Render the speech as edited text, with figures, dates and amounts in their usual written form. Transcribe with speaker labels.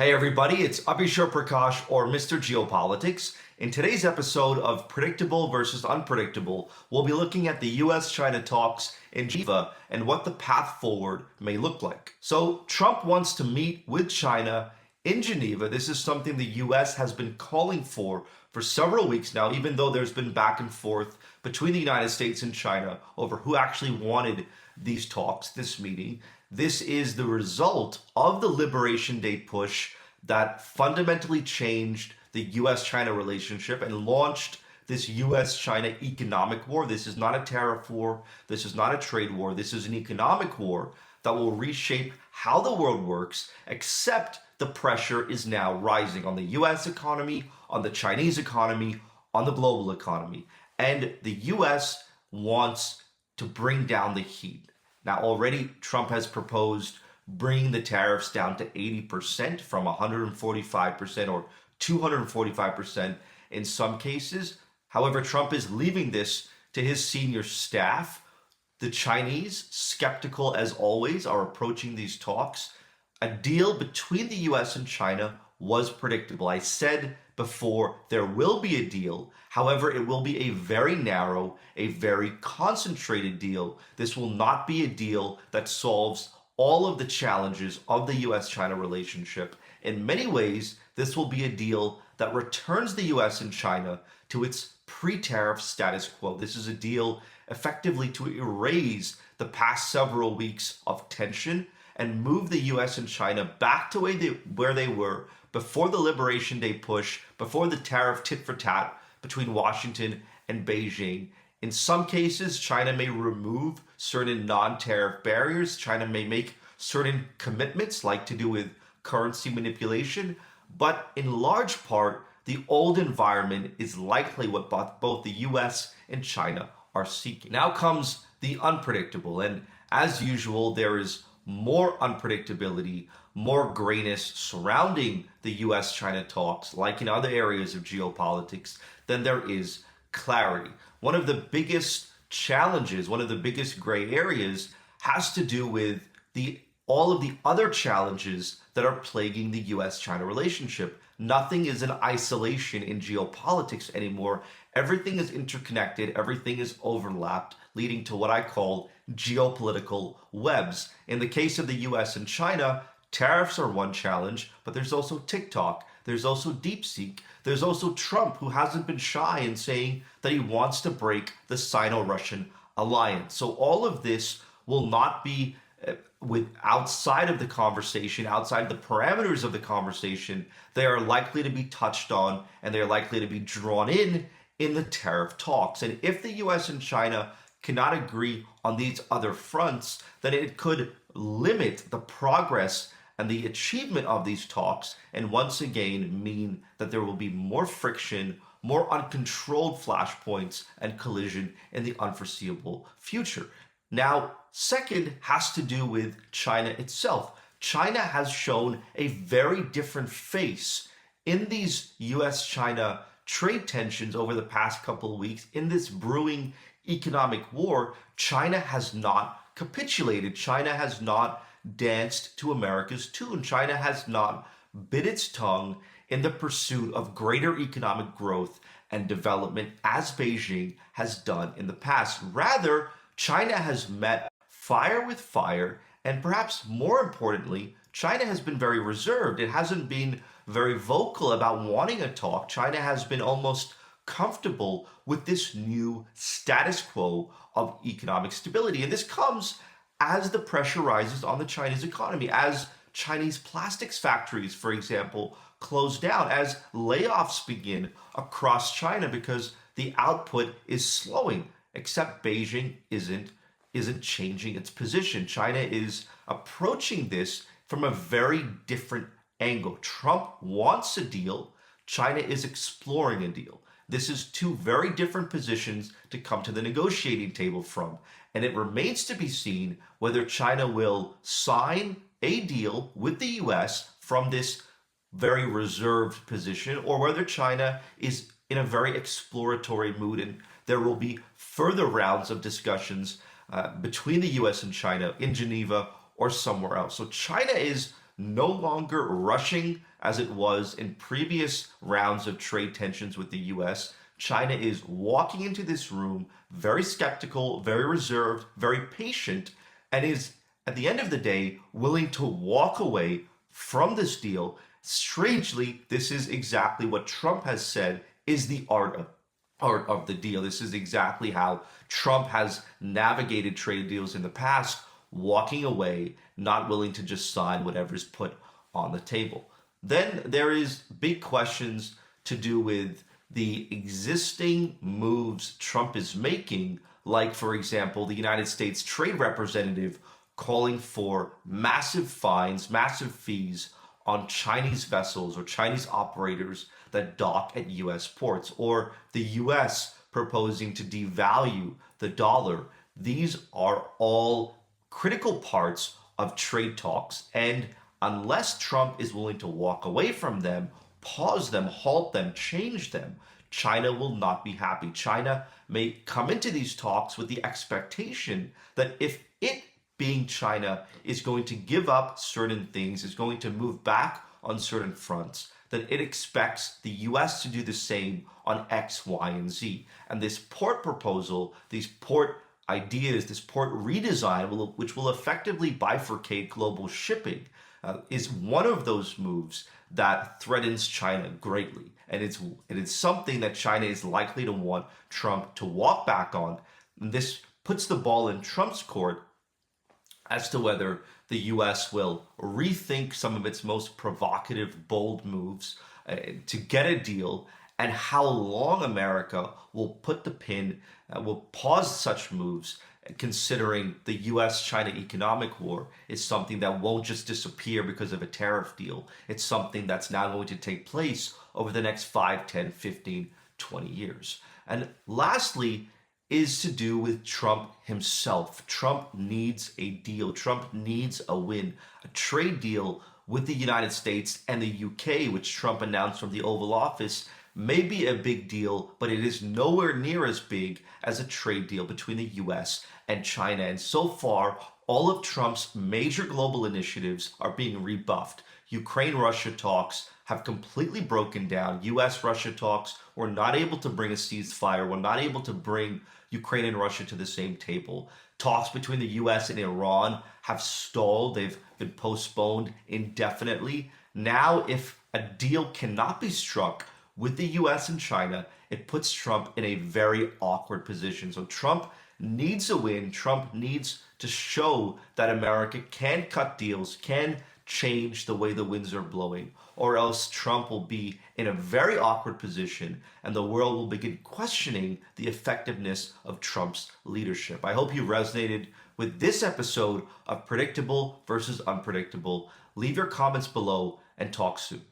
Speaker 1: Hey everybody, it's Abishur Prakash or Mr. Geopolitics. In today's episode of Predictable versus Unpredictable, we'll be looking at the US-China talks in Geneva and what the path forward may look like. So Trump wants to meet with China in Geneva. This is something the US has been calling for several weeks now, even though there's been back and forth between the United States and China over who actually wanted these talks, this meeting. This is the result of the Liberation Day push that fundamentally changed the US-China relationship and launched this US-China economic war. This is not a tariff war. This is not a trade war. This is an economic war that will reshape how the world works, except the pressure is now rising on the US economy, on the Chinese economy, on the global economy. And the US wants to bring down the heat. Now, already Trump has proposed bringing the tariffs down to 80% from 145% or 245% in some cases. However, Trump is leaving this to his senior staff. The Chinese, skeptical as always, are approaching these talks. A deal between the US and China was predictable. I said before there will be a deal. However, it will be a very narrow, a very concentrated deal. This will not be a deal that solves all of the challenges of the US-China relationship. In many ways, this will be a deal that returns the US and China to its pre-tariff status quo. This is a deal effectively to erase the past several weeks of tension and move the US and China back to where they were before the Liberation Day push, before the tariff tit for tat between Washington and Beijing. In some cases, China may remove certain non-tariff barriers. China may make certain commitments, like to do with currency manipulation. But in large part, the old environment is likely what both the US and China are seeking. Now comes the unpredictable. And as usual, there is more unpredictability, more grayness surrounding the US-China talks, like in other areas of geopolitics, than there is clarity. One of the biggest challenges, one of the biggest gray areas has to do with all of the other challenges that are plaguing the US-China relationship. Nothing is in isolation in geopolitics anymore. Everything is interconnected, everything is overlapped, leading to what I call geopolitical webs. In the case of the US and China, tariffs are one challenge, but there's also TikTok, there's also DeepSeek, there's also Trump, who hasn't been shy in saying that he wants to break the Sino-Russian alliance. So all of this will not be outside of the conversation, outside the parameters of the conversation. They are likely to be touched on and they're likely to be drawn in the tariff talks. And if the US and China cannot agree on these other fronts, then it could limit the progress and the achievement of these talks, and once again mean that there will be more friction, more uncontrolled flashpoints and collision in the unforeseeable future. Now, second has to do with China itself. China has shown a very different face in these US-China trade tensions over the past couple of weeks. In this brewing economic war, China has not capitulated. China has not danced to America's tune. China has not bit its tongue in the pursuit of greater economic growth and development as Beijing has done in the past. Rather, China has met fire with fire, and perhaps more importantly, China has been very reserved. It hasn't been very vocal about wanting a talk. China has been almost comfortable with this new status quo of economic stability. And this comes as the pressure rises on the Chinese economy, as Chinese plastics factories, for example, close down, as layoffs begin across China because the output is slowing, except Beijing isn't changing its position. China is approaching this from a very different angle. Trump wants a deal. China is exploring a deal. This is two very different positions to come to the negotiating table from. And it remains to be seen whether China will sign a deal with the US from this very reserved position, or whether China is in a very exploratory mood and there will be further rounds of discussions between the US and China in Geneva or somewhere else. So China is no longer rushing as it was in previous rounds of trade tensions with the US. China is walking into this room very skeptical, very reserved, very patient, and is, at the end of the day, willing to walk away from this deal. Strangely, this is exactly what Trump has said is the art of the deal. This is exactly how Trump has navigated trade deals in the past, walking away, not willing to just sign whatever's put on the table. Then there is big questions to do with the existing moves Trump is making, like, for example, the United States Trade Representative calling for massive fines, massive fees on Chinese vessels or Chinese operators that dock at US ports, or the US proposing to devalue the dollar. These are all critical parts of trade talks, and unless Trump is willing to walk away from them, pause them, halt them, change them, China will not be happy. China may come into these talks with the expectation that if it, being China, is going to give up certain things, is going to move back on certain fronts, that it expects the US to do the same on X, Y, and Z. And this port proposal, these port ideas, this port redesign, which will effectively bifurcate global shipping, is one of those moves that threatens China greatly. And it is something that China is likely to want Trump to walk back on. And this puts the ball in Trump's court as to whether the US will rethink some of its most provocative, bold moves to get a deal, and how long America will put the pin, will pause such moves, considering the US-China economic war is something that won't just disappear because of a tariff deal. It's something that's now going to take place over the next 5, 10, 15, 20 years. And lastly, is to do with Trump himself. Trump needs a deal. Trump needs a win. A trade deal with the United States and the UK, which Trump announced from the Oval Office, may be a big deal, but it is nowhere near as big as a trade deal between the US and China. And so far, all of Trump's major global initiatives are being rebuffed. Ukraine-Russia talks have completely broken down. US-Russia talks were not able to bring a ceasefire, were not able to bring Ukraine and Russia to the same table. Talks between the US and Iran have stalled. They've been postponed indefinitely. Now, if a deal cannot be struck with the US and China, it puts Trump in a very awkward position. So Trump needs a win. Trump needs to show that America can cut deals, can change the way the winds are blowing, or else Trump will be in a very awkward position and the world will begin questioning the effectiveness of Trump's leadership. I hope you resonated with this episode of Predictable versus Unpredictable. Leave your comments below and talk soon.